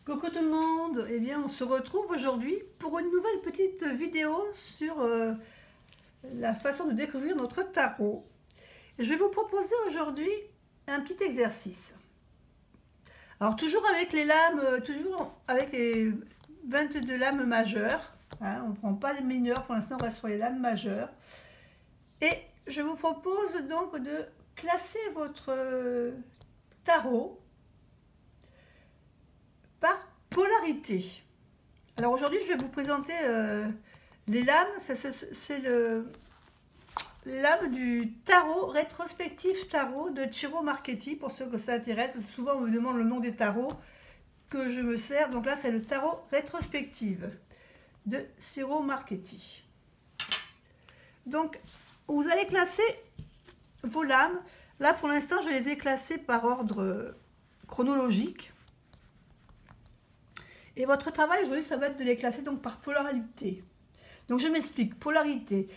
Coucou tout le monde, eh bien on se retrouve aujourd'hui pour une nouvelle petite vidéo sur la façon de découvrir notre tarot. Et je vais vous proposer aujourd'hui un petit exercice. Alors toujours avec les lames, toujours avec les 22 lames majeures, hein, on ne prend pas les mineures, pour l'instant on reste sur les lames majeures. Et je vous propose donc de classer votre tarot par polarité. Alors aujourd'hui, je vais vous présenter les lames. C'est les lames du tarot, rétrospectif tarot de Ciro Marchetti, pour ceux que ça intéresse. Parce que souvent, on me demande le nom des tarots que je me sers. Donc là, c'est le tarot rétrospective de Ciro Marchetti. Donc, vous allez classer vos lames. Là, pour l'instant, je les ai classées par ordre chronologique. Et votre travail aujourd'hui, ça va être de les classer donc par polarité. Donc je m'explique, polarité.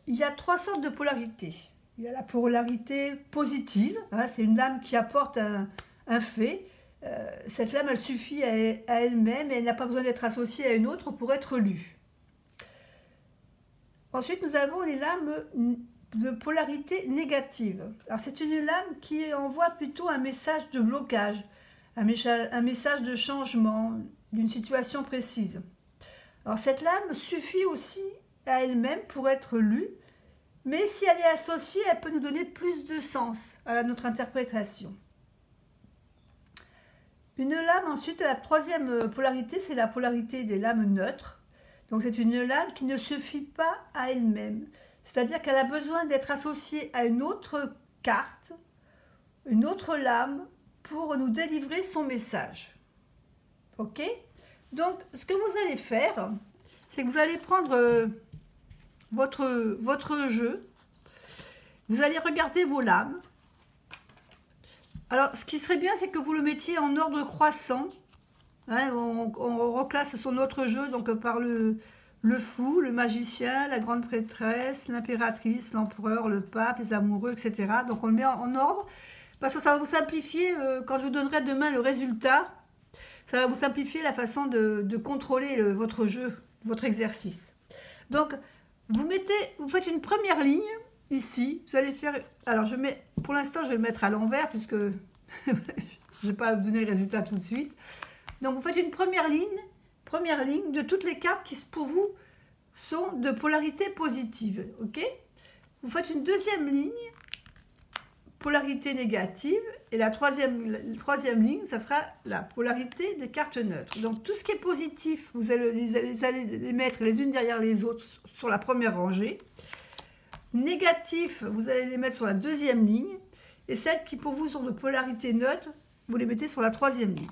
Il y a trois sortes de polarité. Il y a la polarité positive, hein, c'est une lame qui apporte un fait. Cette lame, elle suffit à elle-même et elle n'a pas besoin d'être associée à une autre pour être lue. Ensuite, nous avons les lames de polarité négative. Alors c'est une lame qui envoie plutôt un message de blocage, un message de changement, d'une situation précise. Alors cette lame suffit aussi à elle-même pour être lue, mais si elle est associée, elle peut nous donner plus de sens à notre interprétation. Une lame ensuite, la troisième polarité, c'est la polarité des lames neutres. Donc c'est une lame qui ne suffit pas à elle-même, c'est-à-dire qu'elle a besoin d'être associée à une autre carte, une autre lame, pour nous délivrer son message. Ok? Donc, ce que vous allez faire, c'est que vous allez prendre votre jeu, vous allez regarder vos lames. Alors, ce qui serait bien, c'est que vous le mettiez en ordre croissant. Hein, on reclasse son autre jeu, donc par le fou, le magicien, la grande prêtresse, l'impératrice, l'empereur, le pape, les amoureux, etc. Donc, on le met en ordre, parce que ça va vous simplifier, quand je vous donnerai demain le résultat, ça va vous simplifier la façon de contrôler votre jeu, votre exercice. Donc, vous faites une première ligne ici. Vous allez faire. Alors, pour l'instant, je vais le mettre à l'envers puisque je ne vais pas vous donner le résultat tout de suite. Donc, vous faites une première ligne de toutes les cartes qui, pour vous, sont de polarité positive. Ok? Vous faites une deuxième ligne, polarité négative, et la troisième ligne, ça sera la polarité des cartes neutres. Donc tout ce qui est positif, vous allez les mettre les unes derrière les autres sur la première rangée. Négatif, vous allez les mettre sur la deuxième ligne, et celles qui pour vous sont de polarité neutre, vous les mettez sur la troisième ligne.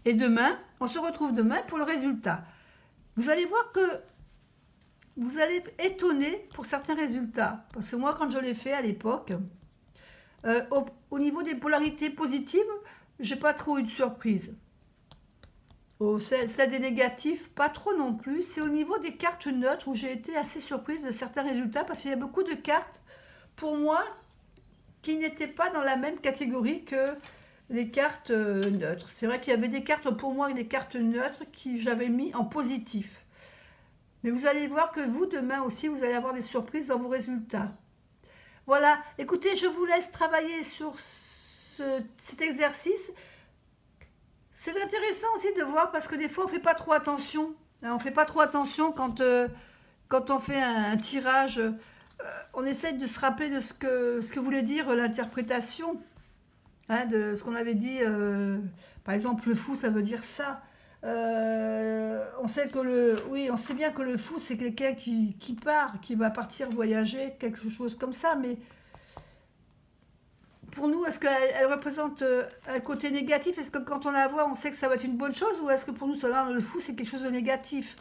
Et demain, on se retrouve demain pour le résultat. Vous allez voir que vous allez être étonné pour certains résultats, parce que moi, quand je l'ai fait à l'époque, au niveau des polarités positives, j'ai pas trop eu de surprise. Celle des négatifs, pas trop non plus. C'est au niveau des cartes neutres où j'ai été assez surprise de certains résultats, parce qu'il y a beaucoup de cartes, pour moi, qui n'étaient pas dans la même catégorie que les cartes neutres. C'est vrai qu'il y avait des cartes, pour moi, des cartes neutres qui j'avais mis en positif. Mais vous allez voir que vous, demain aussi, vous allez avoir des surprises dans vos résultats. Voilà, écoutez, je vous laisse travailler sur cet exercice. C'est intéressant aussi de voir parce que des fois on ne fait pas trop attention. On ne fait pas trop attention quand on fait un tirage. On essaie de se rappeler de ce que voulait dire l'interprétation. Hein, de ce qu'on avait dit. Par exemple, le fou, ça veut dire ça. On sait bien que le fou, c'est quelqu'un qui part, qui va partir voyager, quelque chose comme ça, mais pour nous, est-ce qu'elle représente un côté négatif? Est-ce que quand on la voit, on sait que ça va être une bonne chose? Ou est-ce que pour nous, le fou, c'est quelque chose de négatif?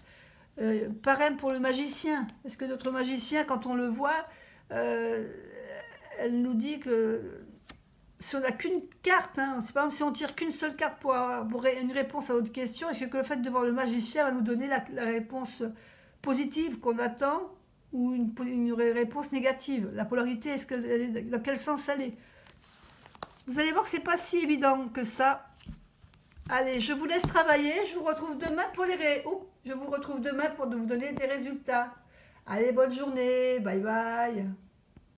Pareil pour le magicien. Est-ce que notre magicien, quand on le voit, elle nous dit que si on n'a qu'une carte, hein, c'est pas comme si on tire qu'une seule carte pour une réponse à notre question, est-ce que le fait de voir le magicien va nous donner la réponse positive qu'on attend ou une réponse négative? La polarité, dans quel sens elle est? Vous allez voir que c'est pas si évident que ça Allez, je vous laisse travailler. Je vous retrouve demain pour je vous retrouve demain pour vous donner des résultats. Allez, bonne journée. Bye bye.